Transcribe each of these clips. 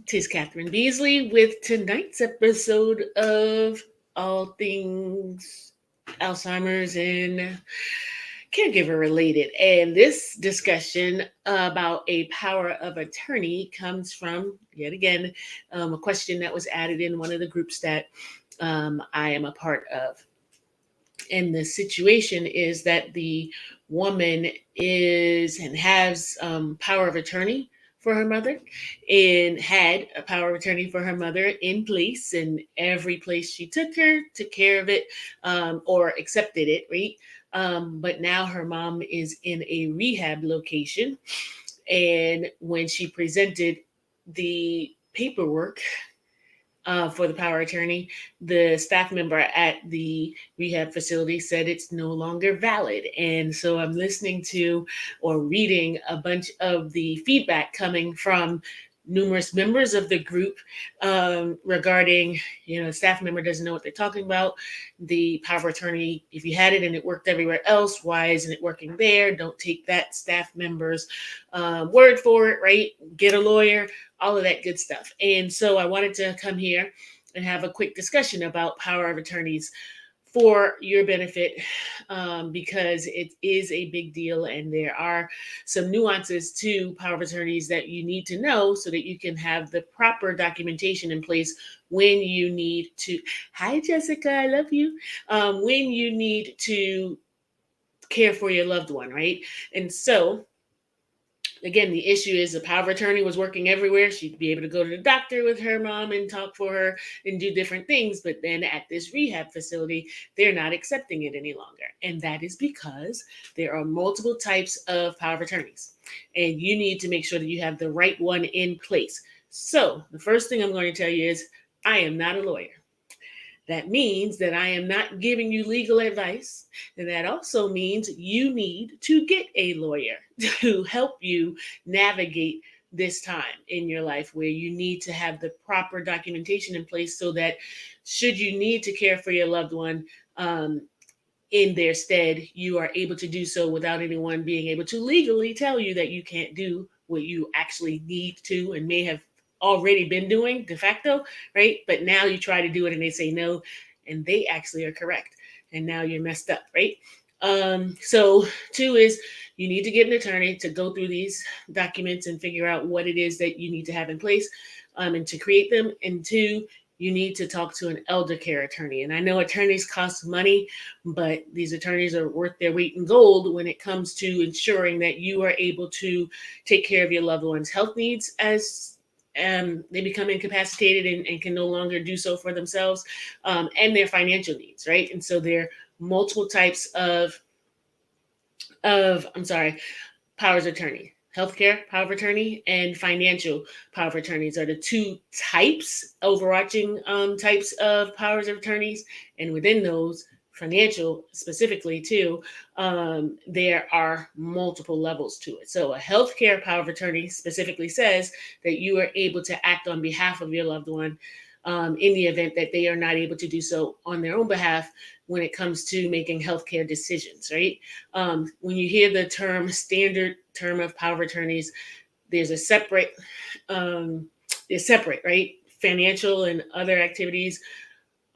Tis Catherine Beasley with tonight's episode of All Things Alzheimer's and caregiver related. And this discussion about a power of attorney comes from, yet again, a question that was added in one of the groups that I am a part of. And the situation is that the woman is and has power of attorney for her mother and had a power of attorney for her mother in place, and every place she took care of it, or accepted it, right? But now her mom is in a rehab location, and when she presented the paperwork for the power of attorney, the staff member at the rehab facility said it's no longer valid. And so I'm listening to or reading a bunch of the feedback coming from numerous members of the group regarding, staff member doesn't know what they're talking about. The power of attorney, if you had it and it worked everywhere else, why isn't it working there? Don't take that staff member's word for it, right? Get a lawyer, all of that good stuff. And so I wanted to come here and have a quick discussion about power of attorneys for your benefit, because it is a big deal and there are some nuances to power of attorneys that you need to know so that you can have the proper documentation in place when you need to. Hi, Jessica, I love you. When you need to care for your loved one, right? And so again, the issue is the power of attorney was working everywhere. She'd be able to go to the doctor with her mom and talk for her and do different things. But then at this rehab facility, they're not accepting it any longer. And that is because there are multiple types of power of attorneys. And you need to make sure that you have the right one in place. So the first thing I'm going to tell you is I am not a lawyer. That means that I am not giving you legal advice. And that also means you need to get a lawyer to help you navigate this time in your life where you need to have the proper documentation in place so that should you need to care for your loved one, in their stead, you are able to do so without anyone being able to legally tell you that you can't do what you actually need to and may have already been doing de facto, right? But now you try to do it and they say no, and they actually are correct. And now you're messed up, right? So two is you need to get an attorney to go through these documents and figure out what it is that you need to have in place, and to create them. And two, you need to talk to an elder care attorney. And I know attorneys cost money, but these attorneys are worth their weight in gold when it comes to ensuring that you are able to take care of your loved one's health needs as they become incapacitated and can no longer do so for themselves, and their financial needs, right? And so there are multiple types of powers of attorney. Healthcare power of attorney and financial power of attorneys are the two types, overarching types of powers of attorneys. And within those, financial specifically too, there are multiple levels to it. So a healthcare power of attorney specifically says that you are able to act on behalf of your loved one, in the event that they are not able to do so on their own behalf when it comes to making healthcare decisions, right? When you hear the term standard term of power of attorneys, there's a separate, right? Financial and other activities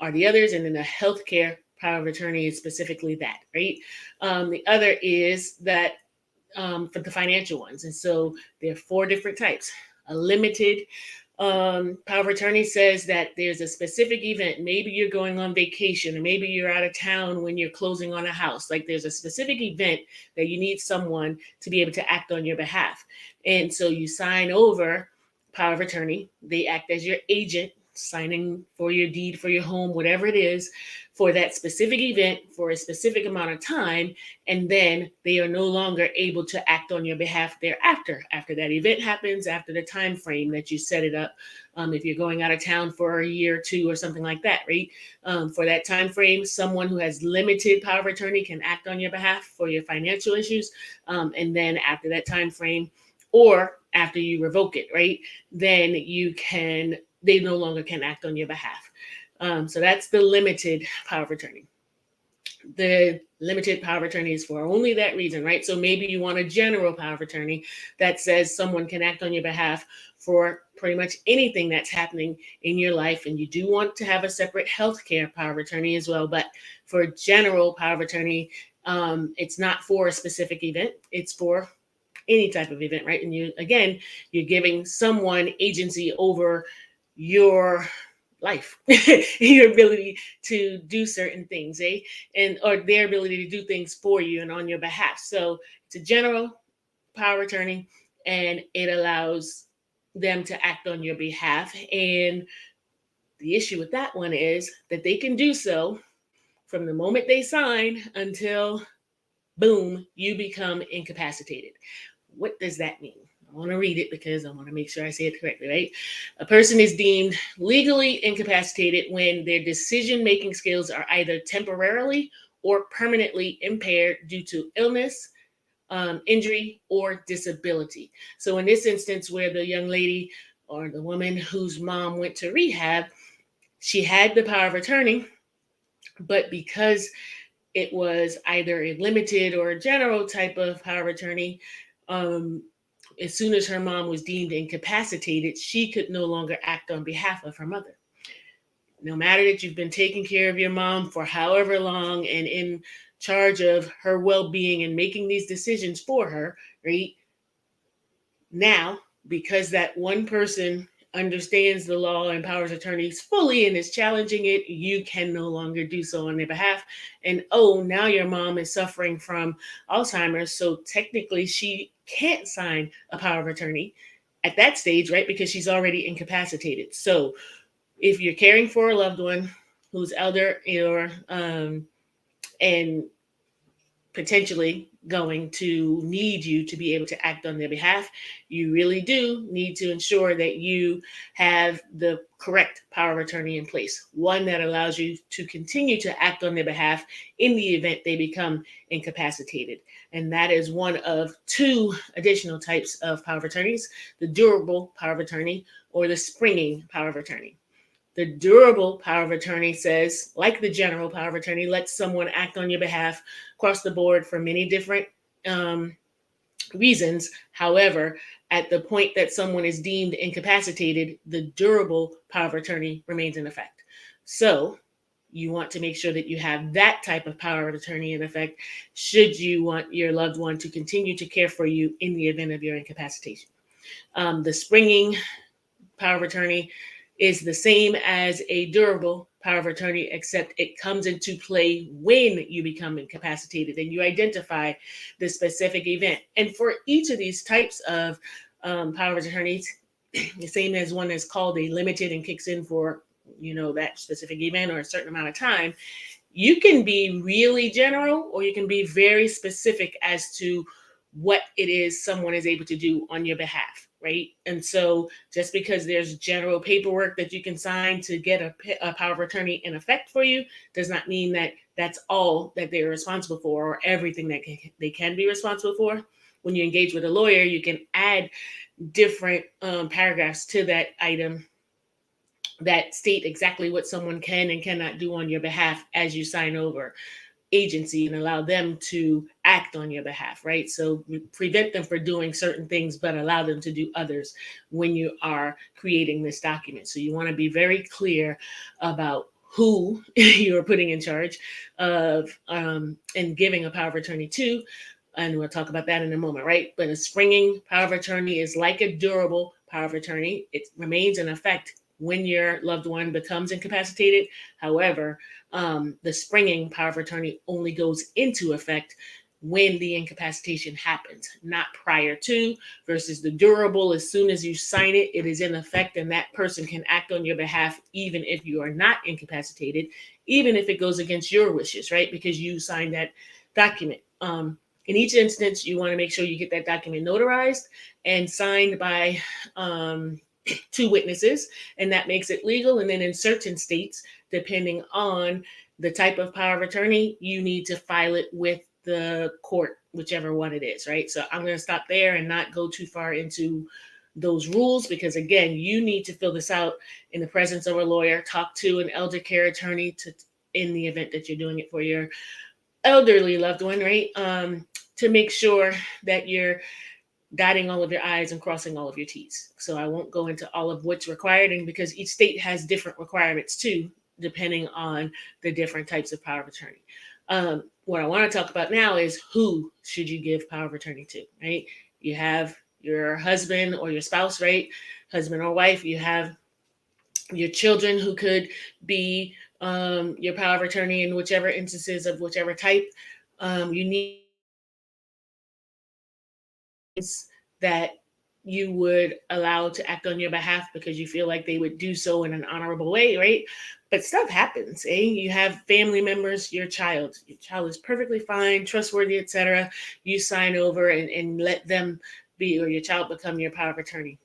are the others, and then the healthcare power of attorney is specifically that, right? The other is that for the financial ones. And so there are four different types. A limited power of attorney says that there's a specific event. Maybe you're going on vacation, or maybe you're out of town when you're closing on a house. Like there's a specific event that you need someone to be able to act on your behalf. And so you sign over power of attorney. They act as your agent, signing for your deed for your home, whatever it is, for that specific event for a specific amount of time, and then they are no longer able to act on your behalf thereafter. After that event happens, after the time frame that you set it up, if you're going out of town for a year or two or something like that, right? For that time frame, someone who has limited power of attorney can act on your behalf for your financial issues, and then after that time frame, or after you revoke it, right? Then they no longer can act on your behalf. So that's the limited power of attorney. The limited power of attorney is for only that reason, right? So maybe you want a general power of attorney that says someone can act on your behalf for pretty much anything that's happening in your life. And you do want to have a separate healthcare power of attorney as well. But for general power of attorney, it's not for a specific event, it's for any type of event, right? And you're giving someone agency over your life, your ability to do certain things, or their ability to do things for you and on your behalf. So it's a general power of attorney, and it allows them to act on your behalf. And the issue with that one is that they can do so from the moment they sign until boom, you become incapacitated. What does that mean? I want to read it because I want to make sure I say it correctly, right? A person is deemed legally incapacitated when their decision making skills are either temporarily or permanently impaired due to illness, injury, or disability. So, in this instance, where the young lady or the woman whose mom went to rehab, she had the power of attorney, but because it was either a limited or a general type of power of attorney, um, as soon as her mom was deemed incapacitated, she could no longer act on behalf of her mother. No matter that you've been taking care of your mom for however long and in charge of her well being and making these decisions for her, right? Now, because that one person understands the law and powers attorneys fully and is challenging it, you can no longer do so on their behalf. And oh, now your mom is suffering from Alzheimer's. So technically, she can't sign a power of attorney at that stage, right? Because she's already incapacitated. So if you're caring for a loved one who's elder or and potentially going to need you to be able to act on their behalf, you really do need to ensure that you have the correct power of attorney in place, one that allows you to continue to act on their behalf in the event they become incapacitated. And that is one of two additional types of power of attorneys: the durable power of attorney or the springing power of attorney. The durable power of attorney says, like the general power of attorney, lets someone act on your behalf across the board for many different um, reasons. However, at the point that someone is deemed incapacitated, the durable power of attorney remains in effect. So you want to make sure that you have that type of power of attorney in effect should you want your loved one to continue to care for you in the event of your incapacitation. The springing power of attorney is the same as a durable power of attorney, except it comes into play when you become incapacitated and you identify the specific event. And for each of these types of power of attorneys, the same as one is called a limited and kicks in for that specific event or a certain amount of time, you can be really general or you can be very specific as to what it is someone is able to do on your behalf, right? And so just because there's general paperwork that you can sign to get a power of attorney in effect for you does not mean that that's all that they're responsible for or everything that they can be responsible for. When you engage with a lawyer, you can add different paragraphs to that item that state exactly what someone can and cannot do on your behalf as you sign over agency and allow them to act on your behalf, right? So prevent them from doing certain things, but allow them to do others when you are creating this document. So you want to be very clear about who you're putting in charge of and giving a power of attorney to. And we'll talk about that in a moment, right? But a springing power of attorney is like a durable power of attorney. It remains in effect when your loved one becomes incapacitated. However, the springing power of attorney only goes into effect when the incapacitation happens, not prior to, versus the durable. As soon as you sign it, it is in effect, and that person can act on your behalf even if you are not incapacitated, even if it goes against your wishes, right? Because you signed that document. In each instance, you want to make sure you get that document notarized and signed by two witnesses, and that makes it legal. And then in certain states, depending on the type of power of attorney, you need to file it with the court, whichever one it is, right? So I'm going to stop there and not go too far into those rules because, again, you need to fill this out in the presence of a lawyer. Talk to an elder care attorney in the event that you're doing it for your elderly loved one, right? To make sure that you're dotting all of your I's and crossing all of your T's. So I won't go into all of what's required, and because each state has different requirements too, depending on the different types of power of attorney. What I want to talk about now is who should you give power of attorney to, right? You have your husband or your spouse, right? Husband or wife. You have your children who could be your power of attorney in whichever instances of whichever type. You need that you would allow to act on your behalf because you feel like they would do so in an honorable way, right? But stuff happens, eh? You have family members, your child is perfectly fine, trustworthy, etc. You sign over and let them be, or your child become your power of attorney.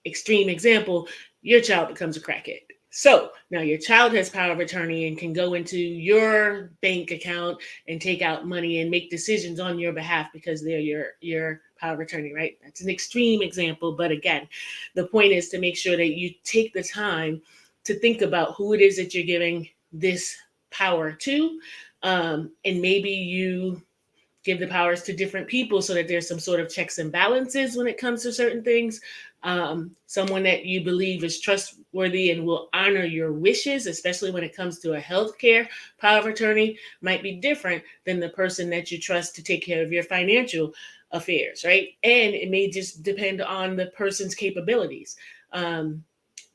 Extreme example, your child becomes a crackhead. So now your child has power of attorney and can go into your bank account and take out money and make decisions on your behalf because they're your power of attorney, right? That's an extreme example, but again, the point is to make sure that you take the time to think about who it is that you're giving this power to, and maybe you give the powers to different people so that there's some sort of checks and balances when it comes to certain things. Someone that you believe is trustworthy and will honor your wishes, especially when it comes to a healthcare power of attorney, might be different than the person that you trust to take care of your financial affairs, right? And it may just depend on the person's capabilities. Um,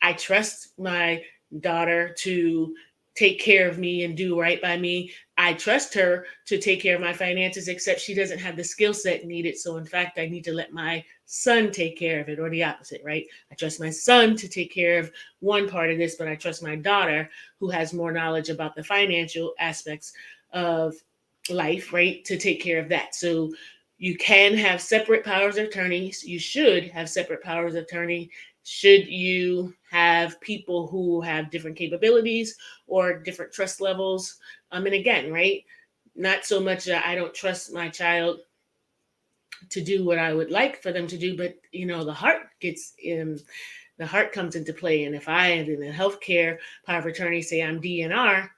I trust my daughter to take care of me and do right by me. I trust her to take care of my finances, except she doesn't have the skill set needed. So, in fact, I need to let my son take care of it, or the opposite, right? I trust my son to take care of one part of this, but I trust my daughter, who has more knowledge about the financial aspects of life, right, to take care of that. So, you can have separate powers of attorneys. You should have separate powers of attorney should you have people who have different capabilities or different trust levels. And again, right, not so much that I don't trust my child to do what I would like for them to do, but the heart gets in, the heart comes into play. And if I, in the healthcare power of attorney, say I'm DNR,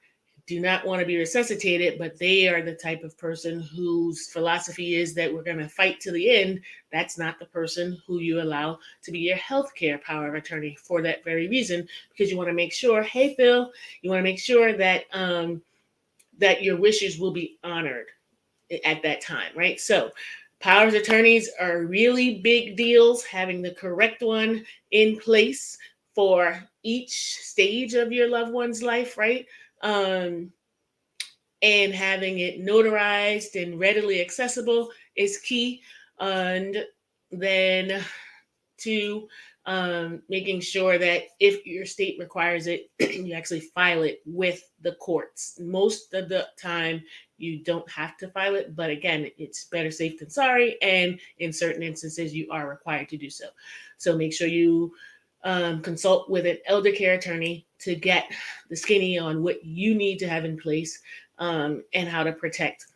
do not want to be resuscitated, but they are the type of person whose philosophy is that we're going to fight to the end. That's not the person who you allow to be your healthcare power of attorney for that very reason, because you want to make sure, hey Phil, you want to make sure that that your wishes will be honored at that time, right? So powers of attorneys are really big deals. Having the correct one in place for each stage of your loved one's life, right? Um, and having it notarized and readily accessible is key. And then two, making sure that if your state requires it, you actually file it with the courts. Most of the time, you don't have to file it, but again, it's better safe than sorry. And in certain instances, you are required to do so. So make sure you consult with an elder care attorney to get the skinny on what you need to have in place, and how to protect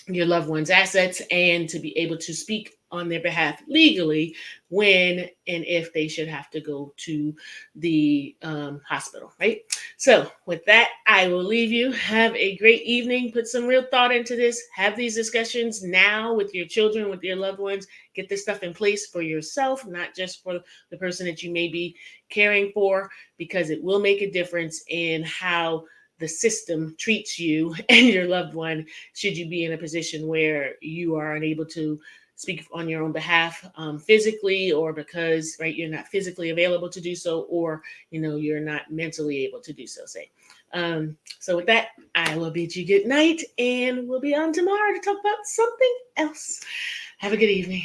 your loved one's assets and to be able to speak on their behalf legally when and if they should have to go to the hospital, right? So, with that, I will leave you. Have a great evening. Put some real thought into this. Have these discussions now with your children, with your loved ones. Get this stuff in place for yourself, not just for the person that you may be caring for, because it will make a difference in how the system treats you and your loved one should you be in a position where you are unable to speak on your own behalf, physically, or because you're not physically available to do so, or you're not mentally able to do so, say. So with that, I will bid you good night, and we'll be on tomorrow to talk about something else. Have a good evening.